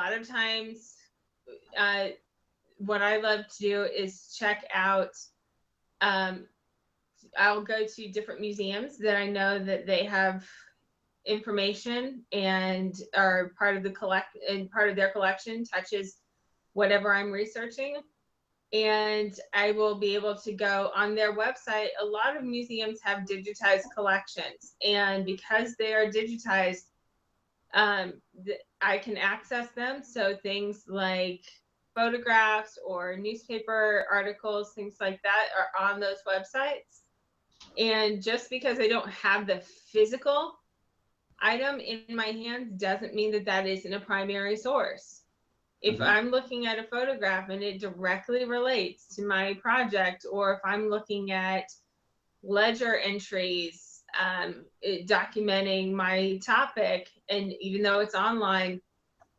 lot of times, what I love to do is check out, I'll go to different museums that I know that they have information and are part of part of their collection touches whatever I'm researching. And I will be able to go on their website. A lot of museums have digitized collections, and because they are digitized, I can access them. So things like photographs or newspaper articles, things like that, are on those websites. And just because I don't have the physical item in my hands doesn't mean that that isn't a primary source. If I'm looking at a photograph and it directly relates to my project, or if I'm looking at ledger entries documenting my topic, and even though it's online,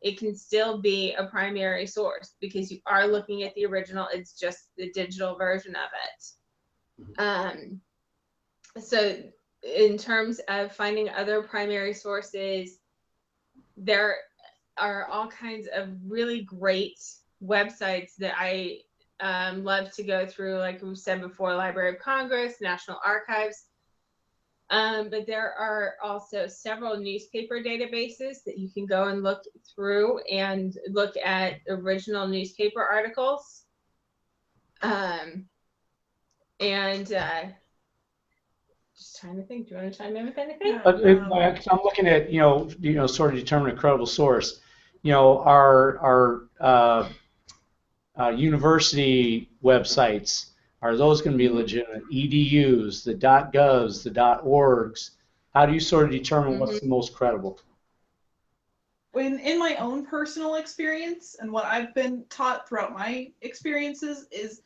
it can still be a primary source because you are looking at the original. It's just the digital version of it. So in terms of finding other primary sources, there are all kinds of really great websites that I love to go through, like we said before, Library of Congress, National Archives. But there are also several newspaper databases that you can go and look through and look at original newspaper articles. Just trying to think. Do you want to chime in with anything? I'm looking at sort of determine a credible source. Our university websites, are those going to be legitimate? EDUs, the .govs, the .orgs. How do you sort of determine what's the most credible? In my own personal experience, and what I've been taught throughout my experiences, is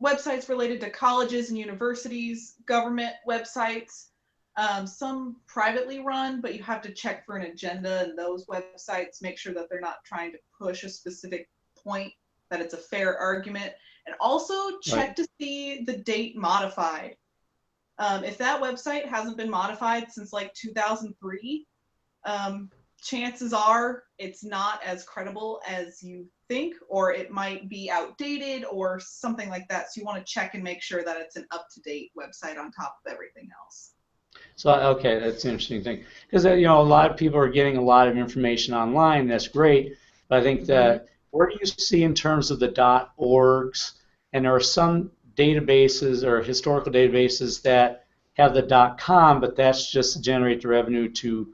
websites related to colleges and universities, government websites, some privately run, but you have to check for an agenda in those websites, make sure that they're not trying to push a specific point, that it's a fair argument, and also check to see the date modified. If that website hasn't been modified since like 2003, chances are it's not as credible as you think, or it might be outdated or something like that. So you want to check and make sure that it's an up-to-date website on top of everything else. So, okay, that's an interesting thing. Because, a lot of people are getting a lot of information online. That's great. But I think that, where do you see in terms of the .orgs? And there are some databases or historical databases that have the .com, but that's just to generate the revenue to,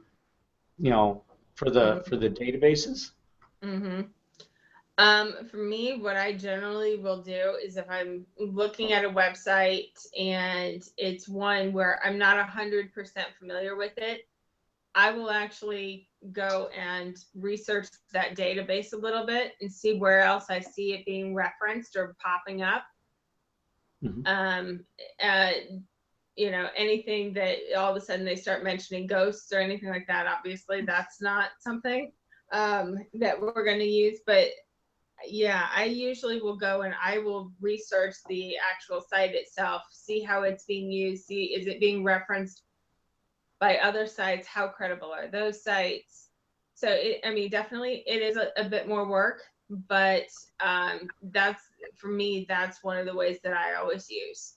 for the databases. For me, what I generally will do is, if I'm looking at a website and it's one where I'm not 100% familiar with it, I will actually go and research that database a little bit and see where else I see it being referenced or popping up. Anything that all of a sudden they start mentioning ghosts or anything like that, obviously that's not something that we're going to use. But yeah, I usually will go and I will research the actual site itself, see how it's being used, see is it being referenced by other sites, how credible are those sites. So definitely it is a bit more work, but for me, that's one of the ways that I always use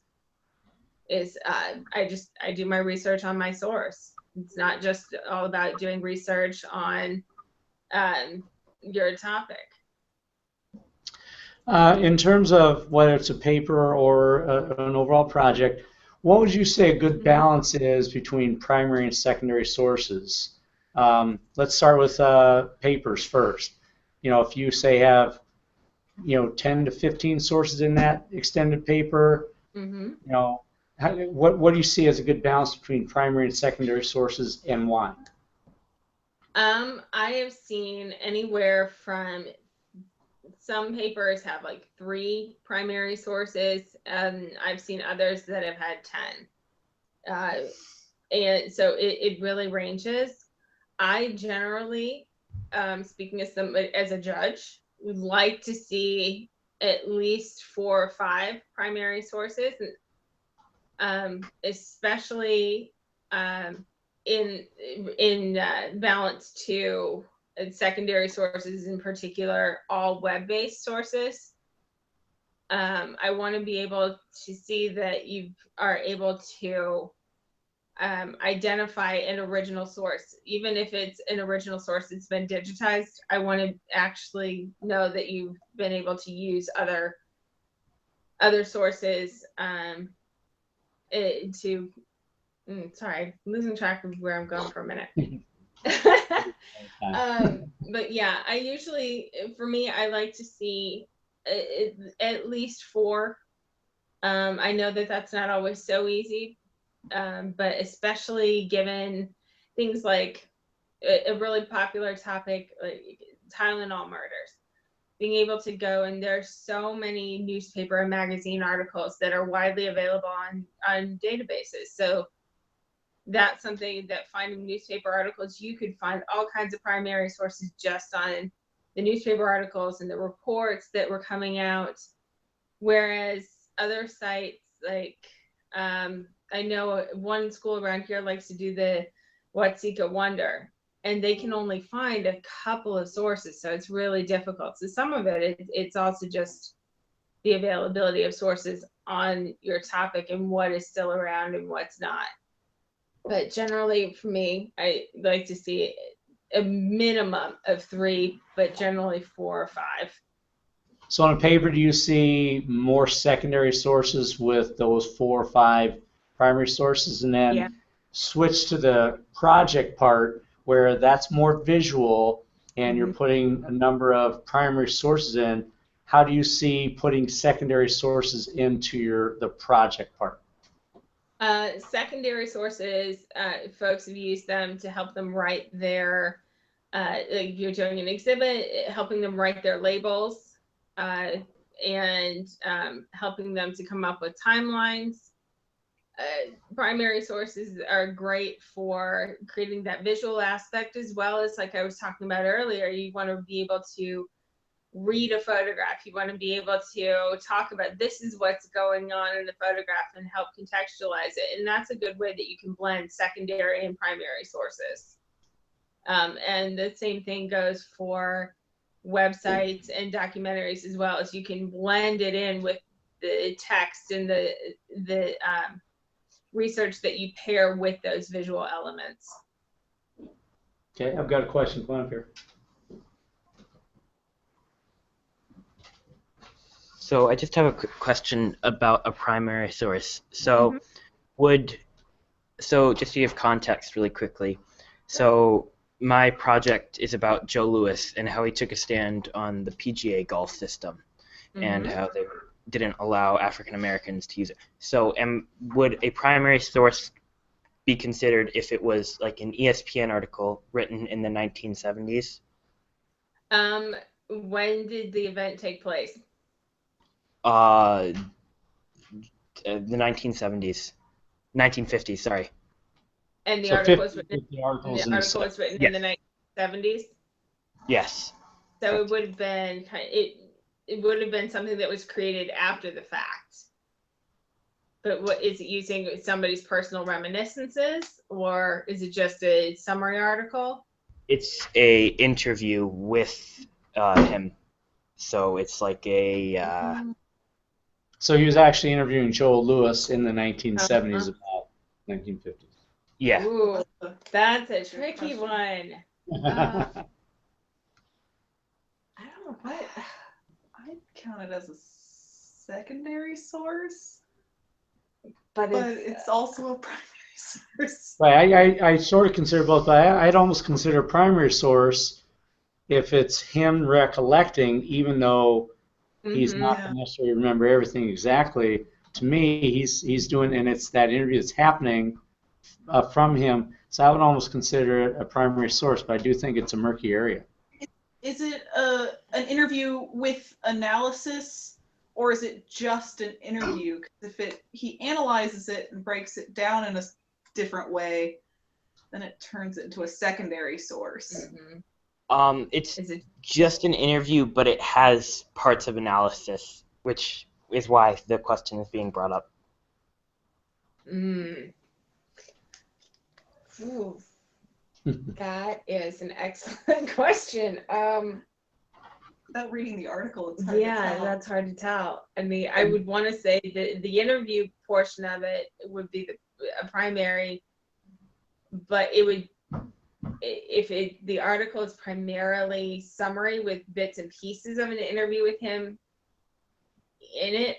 is I do my research on my source. It's not just all about doing research on your topic. In terms of whether it's a paper or an overall project, what would you say a good balance is between primary and secondary sources? Let's start with papers first. If you say have 10 to 15 sources in that extended paper, what do you see as a good balance between primary and secondary sources, and why? I have seen anywhere from, some papers have like 3 primary sources, and I've seen others that have had 10. And so it really ranges. I generally, speaking as a judge, would like to see at least 4 or 5 primary sources, especially in balance to secondary sources in particular, all web-based sources. I want to be able to see that you are able to identify an original source. Even if it's an original source that's been digitized, I want to actually know that you've been able to use other sources sorry, I'm losing track of where I'm going for a minute. But yeah, I usually, for me, I like to see at least 4. I know that that's not always so easy, but especially given things like a really popular topic, like Tylenol murders, being able to go, and there's so many newspaper and magazine articles that are widely available on databases. So that's something that finding newspaper articles, you could find all kinds of primary sources just on the newspaper articles and the reports that were coming out. Whereas other sites, like I know one school around here likes to do the Watsika Wonder, and they can only find a couple of sources, so it's really difficult. So some of it's also just the availability of sources on your topic and what is still around and what's not. But generally, for me, I like to see a minimum of 3, but generally 4 or 5. So on a paper, do you see more secondary sources with those 4 or 5 primary sources, and then switch to the project part where that's more visual and you're putting a number of primary sources in? How do you see putting secondary sources into the project part? Secondary sources, folks have used them to help them write their, like you're doing an exhibit, helping them write their labels, and helping them to come up with timelines. Primary sources are great for creating that visual aspect, as well as, like I was talking about earlier, you want to be able to read a photograph. You want to be able to talk about this is what's going on in the photograph and help contextualize it. And that's a good way that you can blend secondary and primary sources. And the same thing goes for websites and documentaries as well, as you can blend it in with the text and the research that you pair with those visual elements. Okay, I've got a question. Come on up here. So I just have a quick question about a primary source. So just to give context really quickly, so my project is about Joe Louis and how he took a stand on the PGA golf system and how they didn't allow African Americans to use it. So would a primary source be considered if it was like an ESPN article written in the 1970s? When did the event take place? The 1970s. 1950s, sorry. And the So article was 50 written, articles the article was written in the 1970s? Yes. So Correct. it would have been, it would have been something that was created after the fact. But what is it, using somebody's personal reminiscences, or is it just a summary article? It's a interview with him. So it's like a So he was actually interviewing Joel Louis in the 1970s about 1950s. yeah. Ooh, that's a tricky one. I don't know what I'd count it as a secondary source, but it's also a primary source. Right, I sort of consider both, but I'd almost consider a primary source if it's him recollecting, even though he's not going to necessarily remember everything exactly. To me, he's doing, and it's that interview that's happening from him. So I would almost consider it a primary source, but I do think it's a murky area. Is it an interview with analysis, or is it just an interview? Because if he analyzes it and breaks it down in a different way, then it turns it into a secondary source. It's just an interview, but it has parts of analysis, which is why the question is being brought up. Ooh. That is an excellent question. Without reading the article, it's hard to Yeah, tell. that's hard to tell. I mean, I would want to say the interview portion of it would be a primary, but it would, if the article is primarily summary with bits and pieces of an interview with him in it.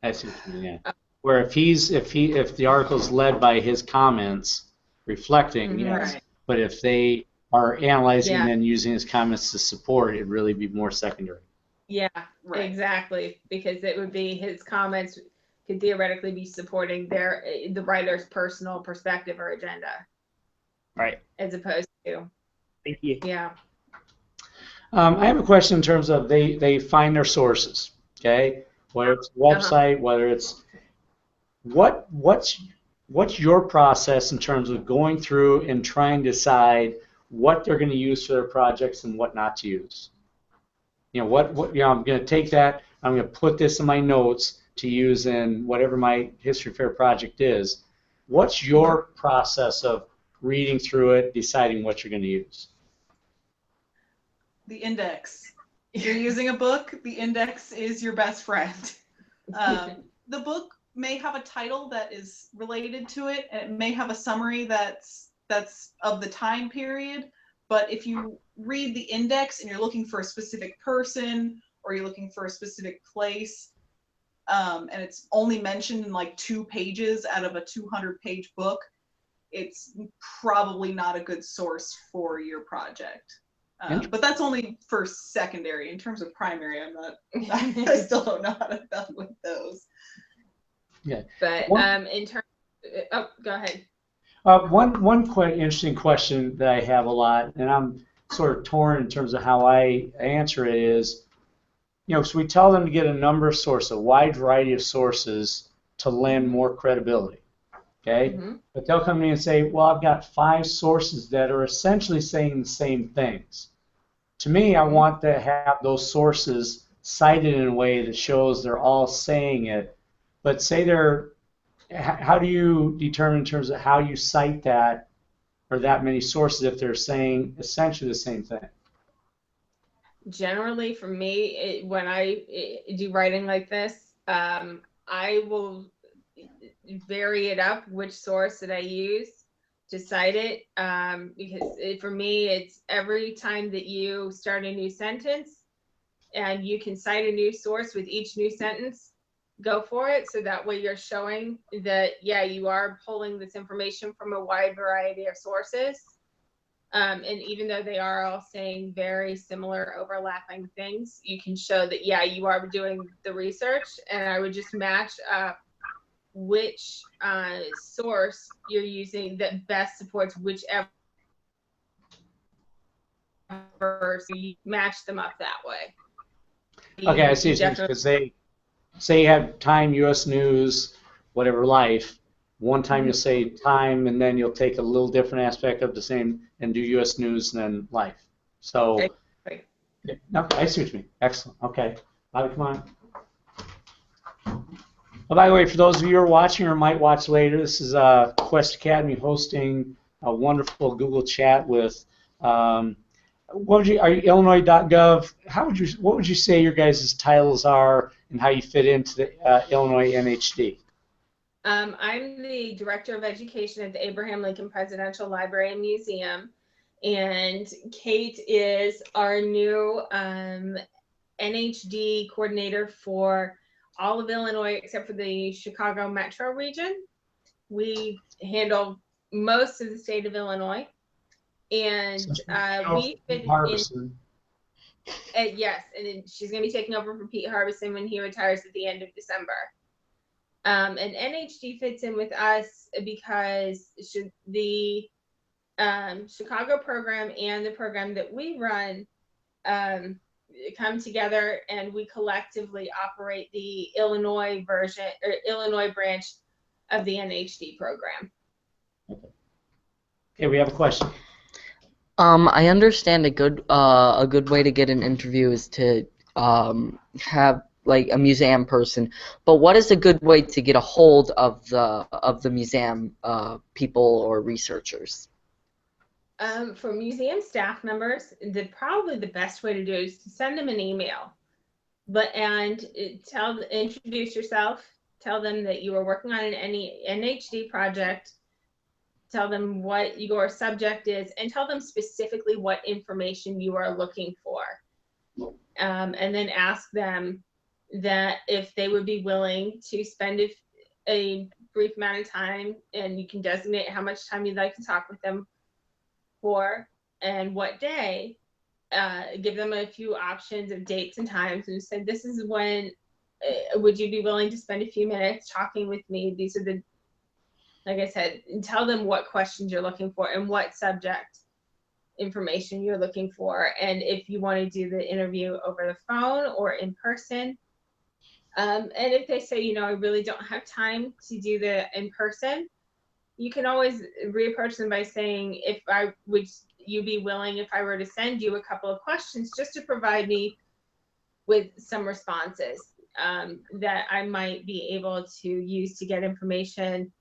I see what you mean, yeah. Where if the article's led by his comments reflecting, yes, Right. but if they are analyzing Yeah. and then using his comments to support, it'd really be more secondary. Yeah, Right. exactly, because it would be his comments could theoretically be supporting the writer's personal perspective or agenda, Right. as opposed to, Thank you. yeah. I have a question in terms of they find their sources, okay? Whether it's a website, whether it's what's your process in terms of going through and trying to decide what they're going to use for their projects and what not to use? You know, I'm going to take that, I'm going to put this in my notes to use in whatever my history fair project is. What's your process of reading through it, deciding what you're going to use? The index. If you're using a book, the index is your best friend. The book may have a title that is related to it, and it may have a summary that's of the time period. But if you read the index and you're looking for a specific person or you're looking for a specific place, and it's only mentioned in like 2 pages out of a 200-page book, it's probably not a good source for your project. But that's only for secondary. In terms of primary, I still don't know how to deal with those. Yeah. But in terms, oh, go ahead. One quite interesting question that I have a lot, and I'm sort of torn in terms of how I answer it is, you know, so we tell them to get a number of sources, a wide variety of sources to lend more credibility, okay? Mm-hmm. But they'll come to me and say, well, I've got 5 sources that are essentially saying the same things. To me, I want to have those sources cited in a way that shows they're all saying it, but say how do you determine in terms of how you cite that or that many sources if they're saying essentially the same thing? Generally, for me, when I do writing like this, I will vary it up which source that I use to cite it, because for me, it's every time that you start a new sentence and you can cite a new source with each new sentence, go for it. So that way you're showing that, yeah, you are pulling this information from a wide variety of sources. And even though they are all saying very similar overlapping things, you can show that, yeah, you are doing the research. And I would just match up which source you're using that best supports whichever, so you match them up that way. Okay, I see, because they say you have Time, U.S. News, whatever, Life. One time you'll say Time, and then you'll take a little different aspect of the same and do U.S. News and then Life. So, Exactly. Okay, I see what you mean. Excellent. Okay, Bobby, come on. Oh, by the way, for those of you who are watching or might watch later, this is Quest Academy hosting a wonderful Google chat with. Are you Illinois.gov? What would you say your guys' titles are and how you fit into the Illinois NHD? I'm the Director of Education at the Abraham Lincoln Presidential Library and Museum, and Kate is our new NHD coordinator for all of Illinois except for the Chicago metro region. We handle most of the state of Illinois, and we fit in. Yes, and she's going to be taking over from Pete Harbison when he retires at the end of December. And NHD fits in with us because the Chicago program and the program that we run come together, and we collectively operate the Illinois version or Illinois branch of the NHD program. Okay, we have a question. I understand a good way to get an interview is to have like a museum person, but what is a good way to get a hold of the museum people or researchers? For museum staff members, probably the best way to do it is to send them an email, introduce yourself, tell them that you are working on an NHD project, tell them what your subject is, and tell them specifically what information you are looking for. And then ask them that if they would be willing to spend a brief amount of time, and you can designate how much time you'd like to talk with them for and what day. Give them a few options of dates and times and say, this is when, would you be willing to spend a few minutes talking with me? These are like I said, and tell them what questions you're looking for and what subject information you're looking for. And if you want to do the interview over the phone or in person. And if they say, I really don't have time to do the in person, you can always reapproach them by saying, would you be willing if I were to send you a couple of questions just to provide me with some responses that I might be able to use to get information.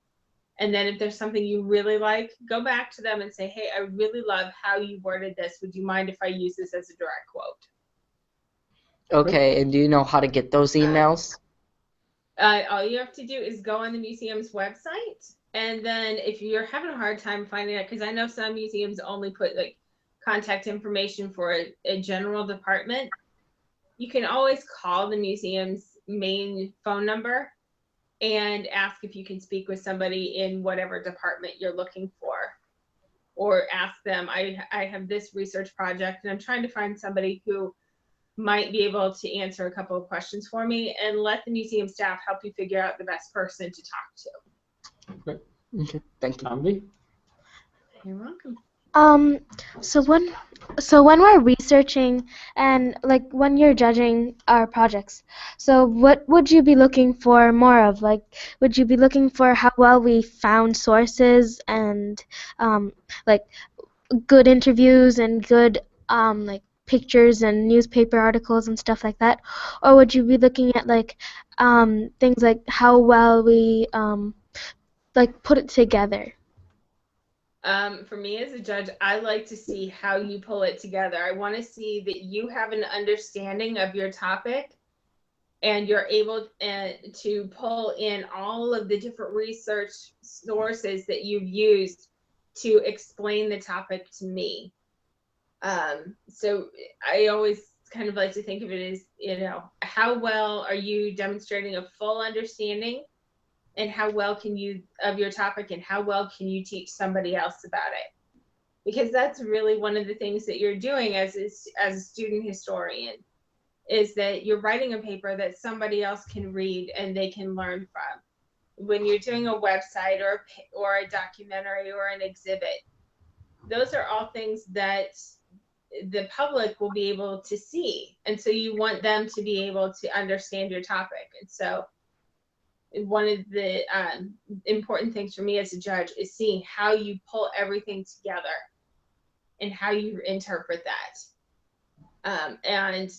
And then if there's something you really like, go back to them and say, hey, I really love how you worded this. Would you mind if I use this as a direct quote? Okay, and do you know how to get those emails? All you have to do is go on the museum's website. And then if you're having a hard time finding it, because I know some museums only put like contact information for a general department, you can always call the museum's main phone number and ask if you can speak with somebody in whatever department you're looking for. Or ask them, I have this research project and I'm trying to find somebody who might be able to answer a couple of questions for me, and let the museum staff help you figure out the best person to talk to. Okay, thank you. Ambi? You're welcome. So when we're researching and like when you're judging our projects, so what would you be looking for more of? Like, would you be looking for how well we found sources and like good interviews and good like pictures and newspaper articles and stuff like that, or would you be looking at like things like how well we like put it together? For me as a judge, I like to see how you pull it together. I want to see that you have an understanding of your topic and you're able to pull in all of the different research sources that you've used to explain the topic to me. So I always kind of like to think of it as, how well are you demonstrating a full understanding, and how well can you of your topic, and how well can you teach somebody else about it? Because that's really one of the things that you're doing as a student historian, is that you're writing a paper that somebody else can read and they can learn from. When you're doing a website or a documentary or an exhibit, those are all things that the public will be able to see, and so you want them to be able to understand your topic. And so one of the important things for me as a judge is seeing how you pull everything together and how you interpret that. And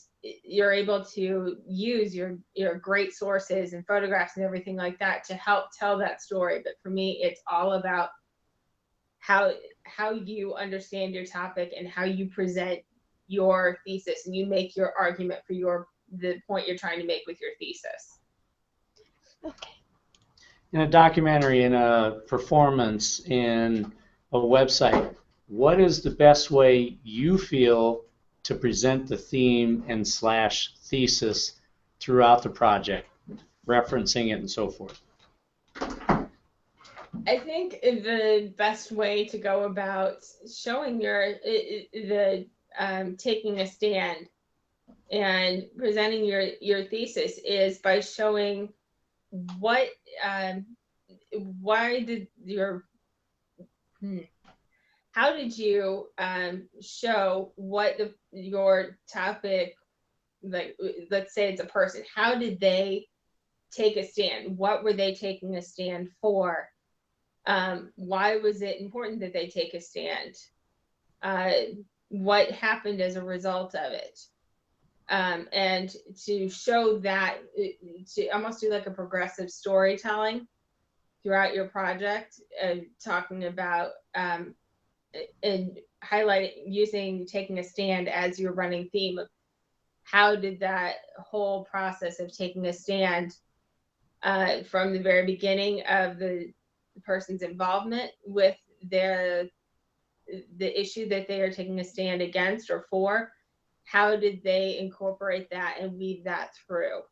you're able to use your great sources and photographs and everything like that to help tell that story. But for me, it's all about how you understand your topic and how you present your thesis, and you make your argument for the point you're trying to make with your thesis. Okay. In a documentary, in a performance, in a website, what is the best way you feel to present the theme and / thesis throughout the project, referencing it and so forth? I think the best way to go about showing taking a stand and presenting your thesis is by showing how did you show what your topic, like let's say it's a person, how did they take a stand? What were they taking a stand for? Why was it important that they take a stand? What happened as a result of it? And to show that, to almost do like a progressive storytelling throughout your project, talking about and highlight using taking a stand as your running theme of how did that whole process of taking a stand from the very beginning of the person's involvement with the issue that they are taking a stand against or for, how did they incorporate that and weave that through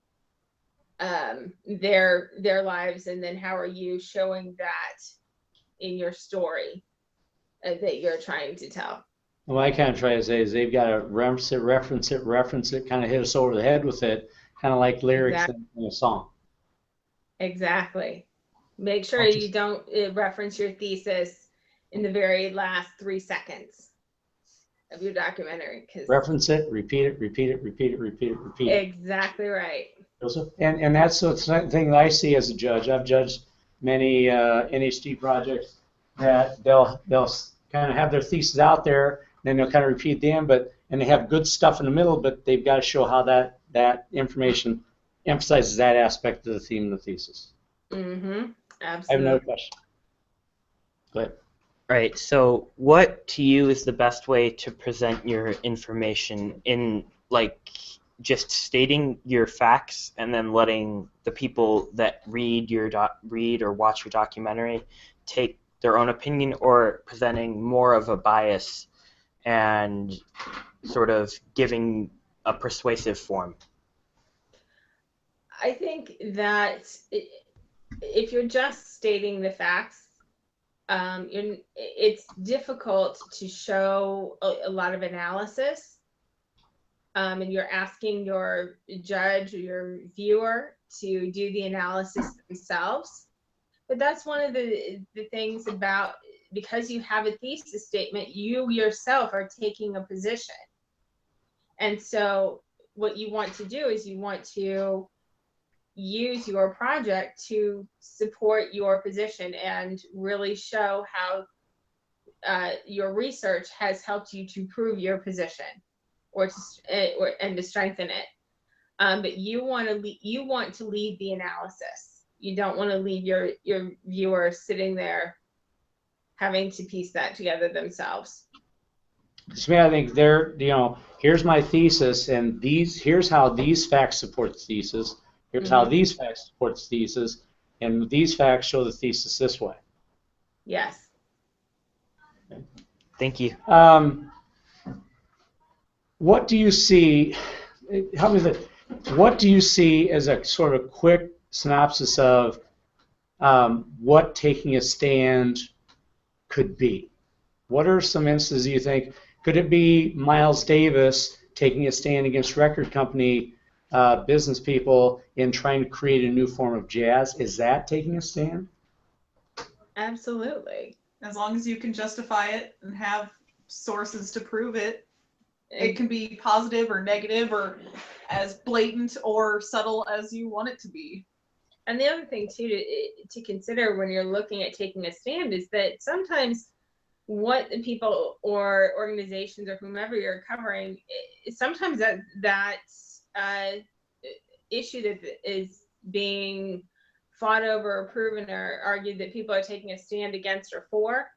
their lives, and then how are you showing that in your story that you're trying to tell. What I kind of try to say is they've got to reference it, kind of hit us over the head with it, kind of like lyrics in a song. Exactly. Make sure you don't reference your thesis in the very last 3 seconds of your documentary. Reference it, repeat it, repeat it, repeat it, repeat it, repeat it. Exactly right. And that's the thing that I see as a judge. I've judged many NHD projects that they'll kind of have their thesis out there, and then they'll kind of repeat them, and they have good stuff in the middle, but they've got to show how that information emphasizes that aspect of the theme of the thesis. Mm-hmm. Absolutely. I have another question. Go ahead. All right. So, what to you is the best way to present your information in, like, just stating your facts and then letting the people that read or watch your documentary take their own opinion, or presenting more of a bias and sort of giving a persuasive form? I think that if you're just stating the facts, it's difficult to show a lot of analysis, and you're asking your judge or your viewer to do the analysis themselves. But that's one of the things about, because you have a thesis statement, you yourself are taking a position. And so what you want to do is you want to use your project to support your position and really show how your research has helped you to prove your position and to strengthen it. But you want to lead the analysis. You don't want to leave your viewer sitting there having to piece that together themselves. To me, I think here's my thesis, and here's how these facts support the thesis. Here's how these facts support the thesis, and these facts show the thesis this way. Yes. Okay. Thank you. What do you see? Help me with it. What do you see as a sort of quick synopsis of what taking a stand could be? What are some instances you think? Could it be Miles Davis taking a stand against record company business people in trying to create a new form of jazz? Is that taking a stand? Absolutely. As long as you can justify it and have sources to prove it, it can be positive or negative or as blatant or subtle as you want it to be. And the other thing too to consider when you're looking at taking a stand is that sometimes what the people or organizations or whomever you're covering, sometimes that issue that is being fought over or proven or argued that people are taking a stand against or for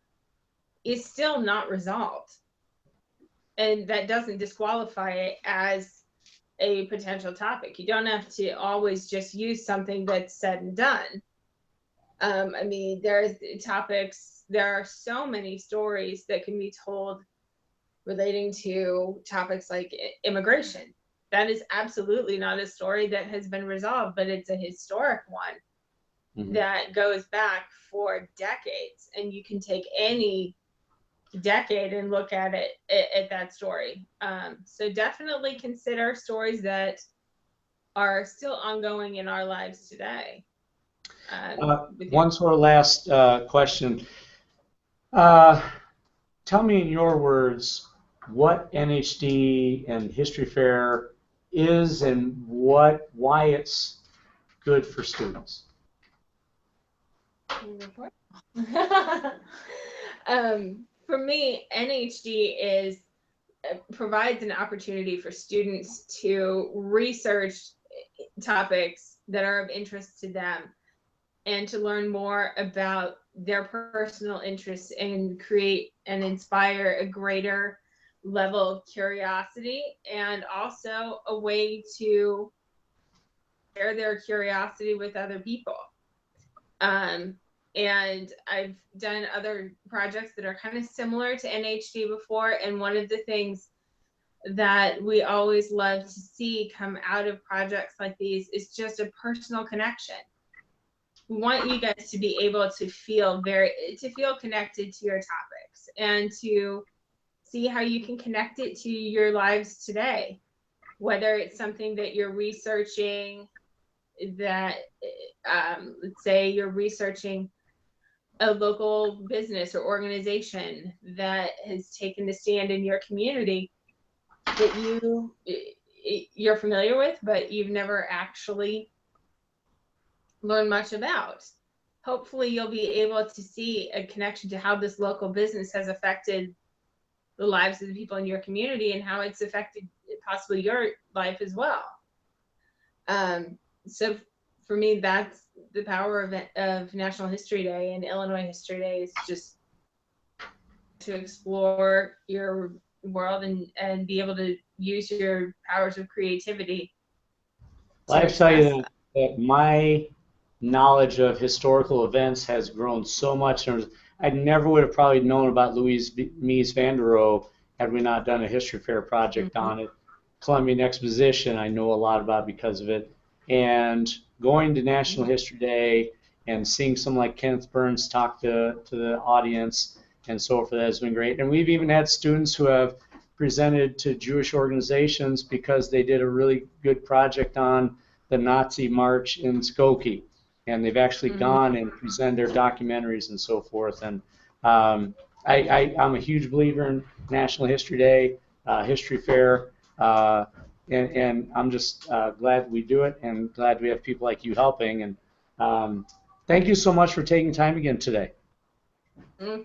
is still not resolved. And that doesn't disqualify it as a potential topic. You don't have to always just use something that's said and done. I mean, there are so many stories that can be told relating to topics like immigration. That is absolutely not a story that has been resolved, but it's a historic one that goes back for decades. And you can take any decade and look at it at that story. So definitely consider stories that are still ongoing in our lives today. One sort of last question. Tell me in your words what NHD and History Fair is and why it's good for students. For me, NHD provides an opportunity for students to research topics that are of interest to them and to learn more about their personal interests and create and inspire a greater level of curiosity, and also a way to share their curiosity with other people. And I've done other projects that are kind of similar to NHD before, and one of the things that we always love to see come out of projects like these is just a personal connection. We want you guys to be able to feel connected to your topics, and to see how you can connect it to your lives today, whether it's something that you're researching that, let's say you're researching a local business or organization that has taken a stand in your community that you're familiar with, but you've never actually learned much about. Hopefully you'll be able to see a connection to how this local business has affected the lives of the people in your community, and how it's affected possibly your life as well. So for me, that's the power of National History Day and Illinois History Day, is just to explore your world and be able to use your powers of creativity. Well, I tell you that my knowledge of historical events has grown so much. I never would have probably known about Louise Mies van der Rohe had we not done a history fair project on it. Columbian Exposition, I know a lot about because of it. And going to National History Day and seeing someone like Kenneth Burns talk to the audience and so forth has been great. And we've even had students who have presented to Jewish organizations because they did a really good project on the Nazi march in Skokie. And they've actually gone and presented their documentaries and so forth. And I'm a huge believer in National History Day, History Fair, and I'm just glad we do it, and glad we have people like you helping. And thank you so much for taking time again today.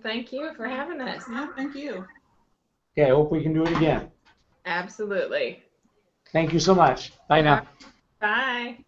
Thank you for having us. Yeah, thank you. Okay, I hope we can do it again. Absolutely. Thank you so much. Bye now. Bye.